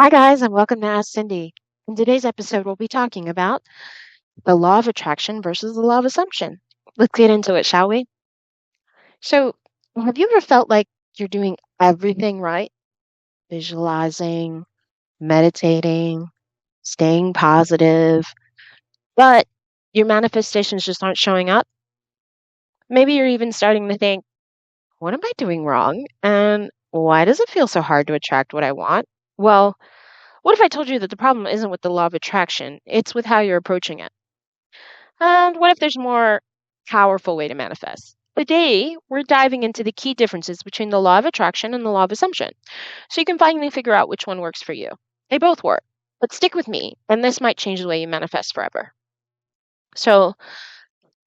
Hi, guys, and welcome to AskCindy. In today's episode, we'll be talking about the law of attraction versus the law of assumption. Let's get into it, shall we? So, have you ever felt like you're doing everything right? Visualizing, meditating, staying positive, but your manifestations just aren't showing up? Maybe you're even starting to think, what am I doing wrong? And why does it feel so hard to attract what I want? Well, what if I told you that the problem isn't with the law of attraction, it's with how you're approaching it? And what if there's more powerful way to manifest? Today, we're diving into the key differences between the law of attraction and the law of assumption, so you can finally figure out which one works for you. They both work, but stick with me, and this might change the way you manifest forever. So,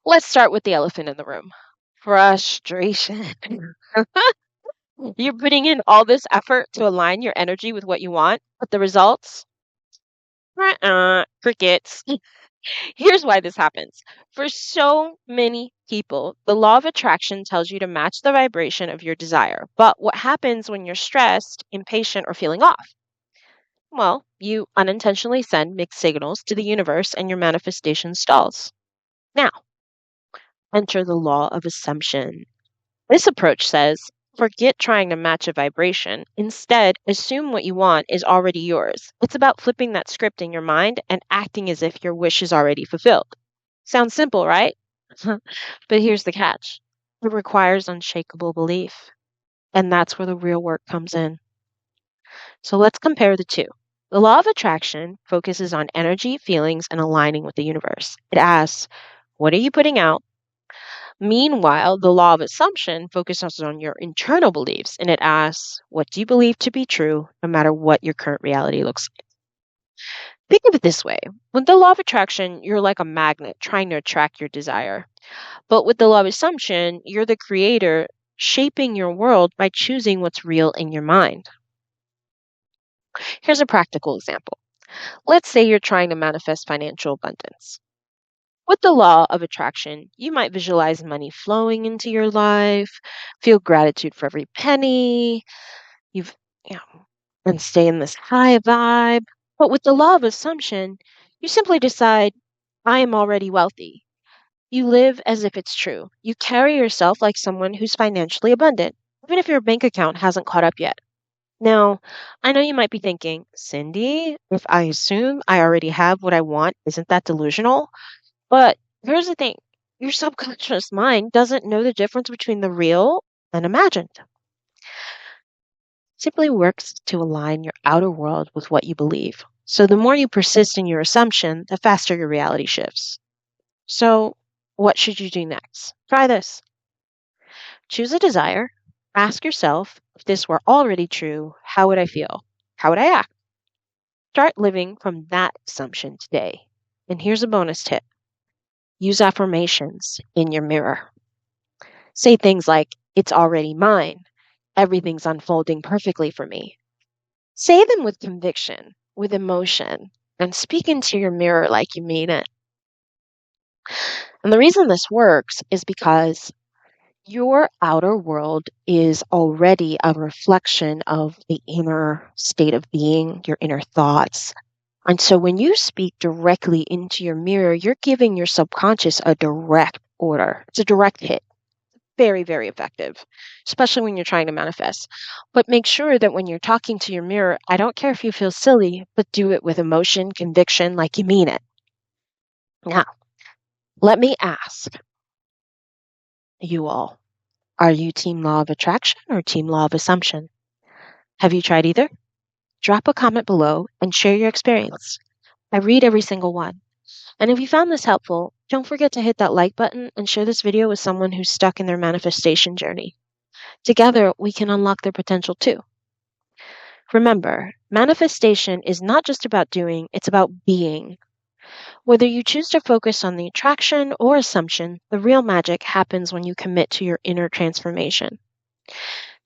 let's start with the elephant in the room. Frustration. You're putting in all this effort to align your energy with what you want, but the results? Crickets. Here's why this happens. For so many people, the law of attraction tells you to match the vibration of your desire. But what happens when you're stressed, impatient, or feeling off? Well, you unintentionally send mixed signals to the universe and your manifestation stalls. Now, enter the law of assumption. This approach says, forget trying to match a vibration. Instead, assume what you want is already yours. It's about flipping that script in your mind and acting as if your wish is already fulfilled. Sounds simple, right? But here's the catch. It requires unshakable belief. And that's where the real work comes in. So let's compare the two. The law of attraction focuses on energy, feelings, and aligning with the universe. It asks, what are you putting out? Meanwhile, the law of assumption focuses on your internal beliefs and it asks, what do you believe to be true no matter what your current reality looks like? Think of it this way. With the law of attraction, you're like a magnet trying to attract your desire. But with the law of assumption, you're the creator shaping your world by choosing what's real in your mind. Here's a practical example. Let's say you're trying to manifest financial abundance. With the law of attraction, you might visualize money flowing into your life, feel gratitude for every penny, you've you know, and stay in this high vibe. But with the law of assumption, you simply decide, I am already wealthy. You live as if it's true. You carry yourself like someone who's financially abundant, even if your bank account hasn't caught up yet. Now, I know you might be thinking, Cindy, if I assume I already have what I want, isn't that delusional? But here's the thing, your subconscious mind doesn't know the difference between the real and imagined. It simply works to align your outer world with what you believe. So the more you persist in your assumption, the faster your reality shifts. So, what should you do next? Try this. Choose a desire. Ask yourself, if this were already true, how would I feel? How would I act? Start living from that assumption today. And here's a bonus tip. Use affirmations in your mirror. Say things like, it's already mine. Everything's unfolding perfectly for me. Say them with conviction, with emotion, and speak into your mirror like you mean it. And the reason this works is because your outer world is already a reflection of the inner state of being, your inner thoughts. And so when you speak directly into your mirror, you're giving your subconscious a direct order. It's a direct hit. Very, very effective, especially when you're trying to manifest. But make sure that when you're talking to your mirror, I don't care if you feel silly, but do it with emotion, conviction, like you mean it. Now, let me ask you all. Are you team law of attraction or team law of assumption? Have you tried either? Drop a comment below and share your experience. I read every single one. And if you found this helpful, don't forget to hit that like button and share this video with someone who's stuck in their manifestation journey. Together, we can unlock their potential too. Remember, manifestation is not just about doing, it's about being. Whether you choose to focus on the attraction or assumption, the real magic happens when you commit to your inner transformation.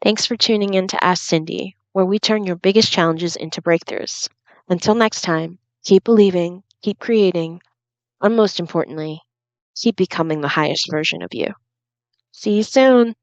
Thanks for tuning in to Ask Cindy, where we turn your biggest challenges into breakthroughs. Until next time, keep believing, keep creating, and most importantly, keep becoming the highest version of you. See you soon.